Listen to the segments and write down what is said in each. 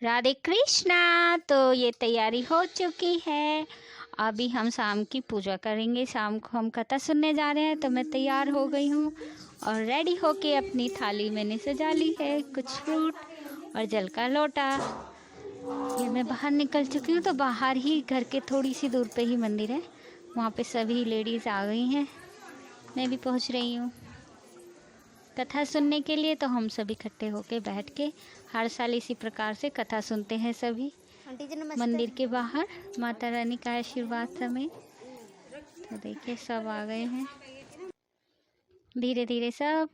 राधे कृष्णा। तो ये तैयारी हो चुकी है, अभी हम शाम की पूजा करेंगे। शाम को हम कथा सुनने जा रहे हैं, तो मैं तैयार हो गई हूँ और रेडी होके अपनी थाली मैंने सजा ली है। कुछ फ्रूट और जल का लोटा। ये मैं बाहर निकल चुकी हूँ, तो बाहर ही घर के थोड़ी सी दूर पे ही मंदिर है, वहाँ पे सभी लेडीज़ आ गई हैं। मैं भी पहुँच रही हूँ कथा सुनने के लिए। तो हम सभी इकट्ठे होके बैठ के हर साल इसी प्रकार से कथा सुनते हैं सभी मंदिर के बाहर। माता रानी का आशीर्वाद हमें। तो देखिए सब आ गए हैं धीरे धीरे सब।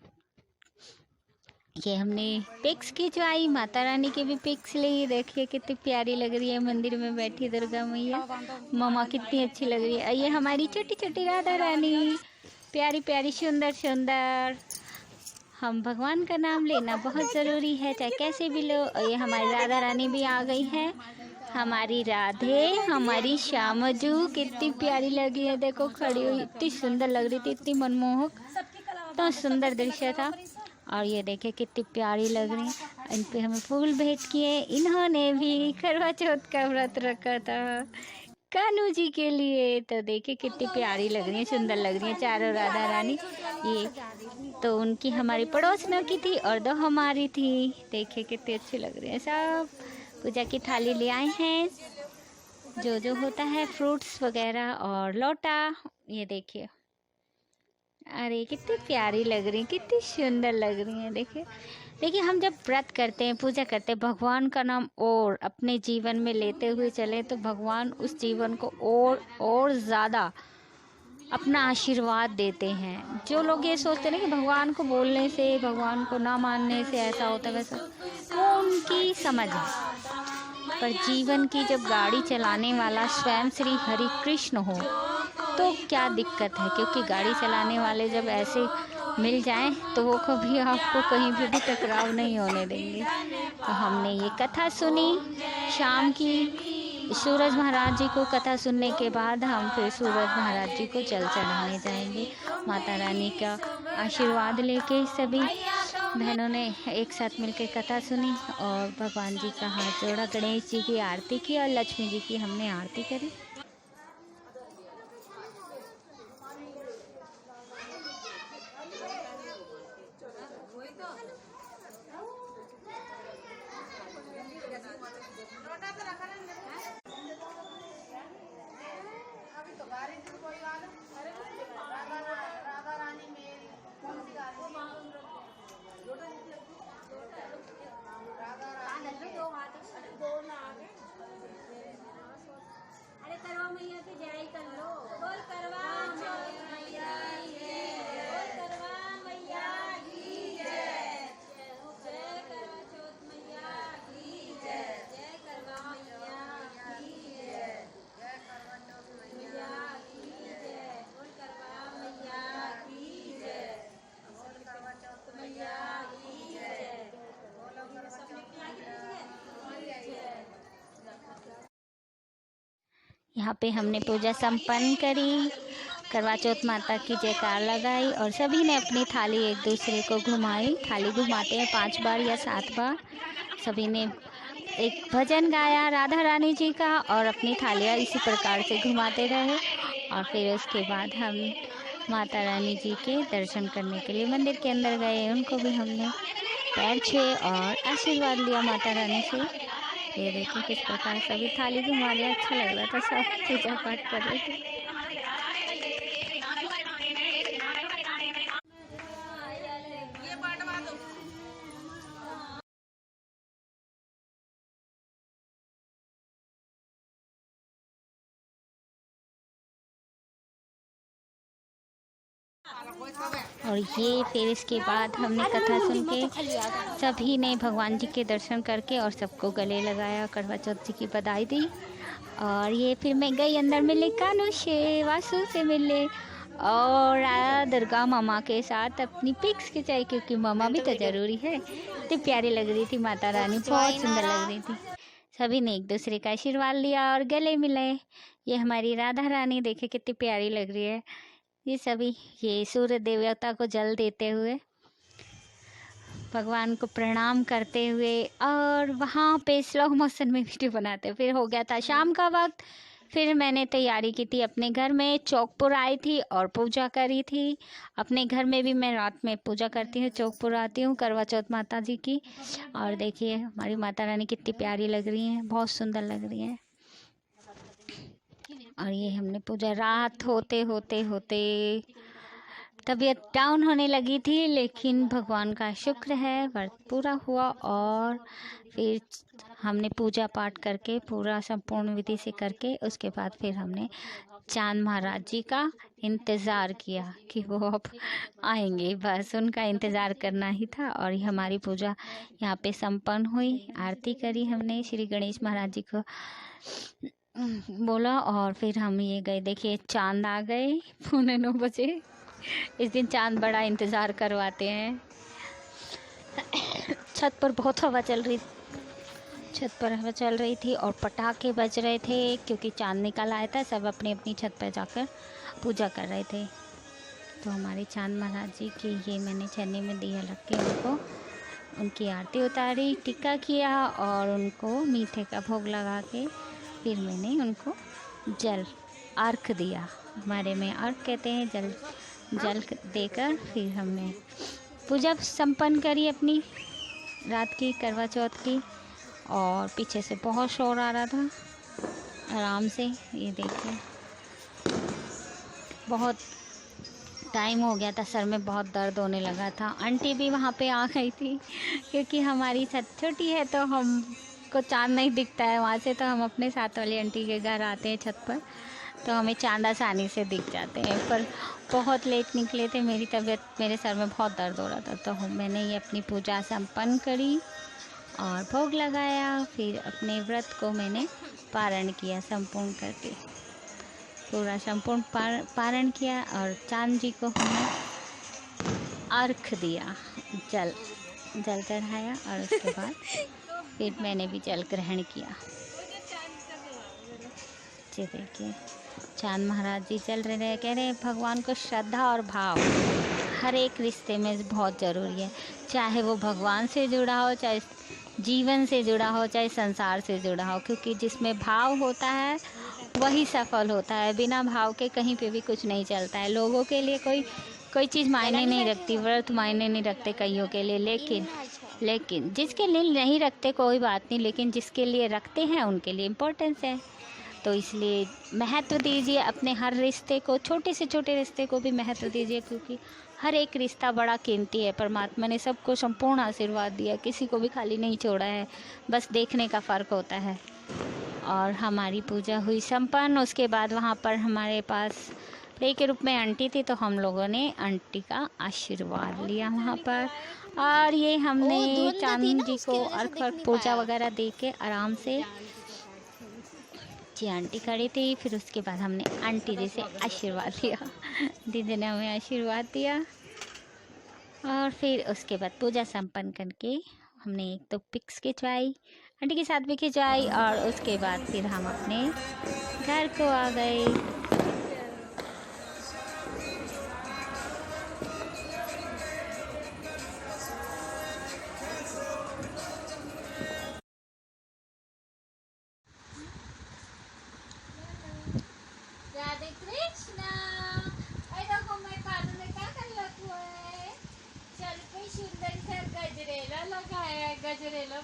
ये हमने पिक्स खिंचवाई, माता रानी की भी पिक्स ली। देखिए कितनी प्यारी लग रही है मंदिर में बैठी दुर्गा मैया। मम्मा कितनी अच्छी लग रही है। ये हमारी छोटी छोटी राधा रानी, प्यारी प्यारी सुंदर सुंदर। हम भगवान का नाम लेना बहुत ज़रूरी है, चाहे कैसे भी लो। और ये हमारी राधा रानी भी आ गई है। हमारी राधे, हमारी श्यामजू कितनी प्यारी लगी है। देखो खड़ी हुई, इतनी सुंदर लग रही थी, इतनी मनमोहक, इतना सुंदर दृश्य था। और ये देखिए कितनी प्यारी लग रही है। इन पे हमें फूल भेंट किए। इन्होंने भी करवा चौथ का व्रत रखा था कान्हू जी के लिए। तो देखिए कितनी प्यारी लग रही है, सुंदर लग रही है चारों राधा रानी। ये तो उनकी हमारी पड़ोसनों की थी और दो हमारी थी। देखिए कितनी अच्छी लग रही है सब। पूजा की थाली ले आए हैं, जो जो होता है फ्रूट्स वगैरह और लोटा। ये देखिए, अरे कितनी प्यारी लग रही है, कितनी सुंदर लग रही है। देखिए देखिए, हम जब व्रत करते हैं, पूजा करते हैं, भगवान का नाम और अपने जीवन में लेते हुए चले, तो भगवान उस जीवन को और ज़्यादा अपना आशीर्वाद देते हैं। जो लोग ये सोचते हैं ना कि भगवान को बोलने से, भगवान को ना मानने से ऐसा होता है वैसा, वो उनकी समझ है। पर जीवन की जब गाड़ी चलाने वाला स्वयं श्री हरि कृष्ण हो, तो क्या दिक्कत है। क्योंकि गाड़ी चलाने वाले जब ऐसे मिल जाएं, तो वो कभी आपको कहीं पे भी टकराव नहीं होने देंगे। तो हमने ये कथा सुनी शाम की। सूरज महाराज जी को कथा सुनने के बाद हम फिर सूरज महाराज जी को जल चढ़ाने जाएंगे। माता रानी का आशीर्वाद लेके सभी बहनों ने एक साथ मिलकर कथा सुनी और भगवान जी का हाथ जोड़ा, गणेश जी की आरती की और लक्ष्मी जी की हमने आरती करी। अरे करवा मैया की जय कर लो, बोल करवा मैया की जय, बोल करवा मैया की जय, जय करवा चौथ मैया की जय, जय करवा मैया की जय, जय करवा चौथ मैया की जय, बोल करवा मैया की जय, बोल करवा चौथ मैया की जय, बोलो करवा चौथ मैया की जय। यहाँ पे हमने पूजा संपन्न करी, करवा चौथ माता की जयकार लगाई और सभी ने अपनी थाली एक दूसरे को घुमाई। थाली घुमाते हैं 5 बार या 7 बार। सभी ने एक भजन गाया राधा रानी जी का और अपनी थालियाँ इसी प्रकार से घुमाते रहे। और फिर उसके बाद हम माता रानी जी के दर्शन करने के लिए मंदिर के अंदर गए। उनको भी हमने पैर छुए और आशीर्वाद लिया माता रानी से। ये देखिए किस प्रकार सभी थाली घुमा रहे, अच्छा लग रहा था, सब पूजा पाठ कर रहे थे। और ये फिर इसके बाद हमने कथा सुन के सभी ने भगवान जी के दर्शन करके और सबको गले लगाया, करवा चौथ जी की बधाई दी। और ये फिर मैं गई अंदर मिले कान्हू से, वासु से मिले और दुर्गा मामा के साथ अपनी पिक्स खिंचाई, क्योंकि मामा भी तो ज़रूरी है। इतनी प्यारी लग रही थी माता रानी, बहुत सुंदर लग रही थी। सभी ने एक दूसरे का आशीर्वाद लिया और गले मिले। ये हमारी राधा रानी देखे कितनी प्यारी लग रही है। ये सभी ये सूर्य देवता को जल देते हुए भगवान को प्रणाम करते हुए और वहाँ पे स्लो मोशन में वीडियो बनाते। फिर हो गया था शाम का वक्त। फिर मैंने तैयारी की थी अपने घर में, चौकपुर आई थी और पूजा करी थी। अपने घर में भी मैं रात में पूजा करती हूँ, चौकपुर आती हूँ करवा चौथ माता जी की। और देखिए हमारी माता रानी कितनी प्यारी लग रही हैं, बहुत सुंदर लग रही हैं। और ये हमने पूजा, रात होते होते होते तबीयत डाउन होने लगी थी, लेकिन भगवान का शुक्र है व्रत पूरा हुआ। और फिर हमने पूजा पाठ करके पूरा संपूर्ण विधि से करके उसके बाद फिर हमने चांद महाराज जी का इंतज़ार किया कि वो अब आएंगे, बस उनका इंतज़ार करना ही था। और ये हमारी पूजा यहाँ पे संपन्न हुई। आरती करी हमने, श्री गणेश महाराज जी को बोला और फिर हम ये गए। देखिए चांद आ गए 9:45 इस दिन चांद बड़ा इंतज़ार करवाते हैं। छत पर बहुत हवा चल रही, छत पर हवा चल रही थी और पटाखे बज रहे थे क्योंकि चांद निकल आया था। सब अपनी अपनी छत पर जाकर पूजा कर रहे थे। तो हमारे चांद महाराज जी की ये मैंने छन्नी में दिया रख के उनको उनकी आरती उतारी, टिक्का किया और उनको मीठे का भोग लगा के फिर मैंने उनको जल अर्घ दिया। हमारे में अर्घ कहते हैं, जल देकर फिर हमने पूजा संपन्न करी अपनी रात की करवा चौथ की। और पीछे से बहुत शोर आ रहा था, आराम से ये देखिए। बहुत टाइम हो गया था, सर में बहुत दर्द होने लगा था। आंटी भी वहाँ पे आ गई थी क्योंकि हमारी छत छोटी है तो हमको चांद नहीं दिखता है वहाँ से। तो हम अपने साथ वाली आंटी के घर आते हैं छत पर, तो हमें चांद आसानी से दिख जाते हैं। पर बहुत लेट निकले थे, मेरी तबीयत, मेरे सर में बहुत दर्द हो रहा था। तो मैंने ये अपनी पूजा संपन्न करी और भोग लगाया। फिर अपने व्रत को मैंने पारण किया संपूर्ण करके, पूरा संपूर्ण पारण किया। और चांद जी को हमने अर्घ दिया, जल चढ़ाया और उसके बाद फिर मैंने भी जल ग्रहण किया। जी देखिए चांद महाराज जी चल रहे कह रहे भगवान को श्रद्धा और भाव हर एक रिश्ते में बहुत ज़रूरी है। चाहे वो भगवान से जुड़ा हो, चाहे जीवन से जुड़ा हो, चाहे संसार से जुड़ा हो, क्योंकि जिसमें भाव होता है वही सफल होता है। बिना भाव के कहीं पे भी कुछ नहीं चलता है। लोगों के लिए कोई चीज़ मायने नहीं रखती, व्रत मायने नहीं रखते कईयों के लिए, लेकिन जिसके लिए नहीं रखते कोई बात नहीं, लेकिन जिसके लिए रखते हैं उनके लिए इम्पोर्टेंस है। तो इसलिए महत्व दीजिए अपने हर रिश्ते को, छोटे से छोटे रिश्ते को भी महत्व दीजिए, क्योंकि हर एक रिश्ता बड़ा कीमती है। परमात्मा ने सबको संपूर्ण आशीर्वाद दिया, किसी को भी खाली नहीं छोड़ा है, बस देखने का फ़र्क होता है। और हमारी पूजा हुई संपन्न। उसके बाद वहाँ पर हमारे पास प्रे के रूप में आंटी थी, तो हम लोगों ने आंटी का आशीर्वाद लिया वहाँ पर। और ये हमने चांद जी को अर्घ पूजा वगैरह दे के आराम से, जी आंटी खड़ी थी। फिर उसके बाद हमने आंटी जी से आशीर्वाद लिया, दीदी ने हमें आशीर्वाद दिया। और फिर उसके बाद पूजा संपन्न करके हमने एक तो पिक्स खिंचवाई, आंटी के साथ भी खिंचवाई। और उसके बाद फिर हम अपने घर को आ गए। राधे कृष्णा, देखो मैं कानून में क्या कर रखा है, चल पे सुंदर सा गजरेला लगाया है, गजरेला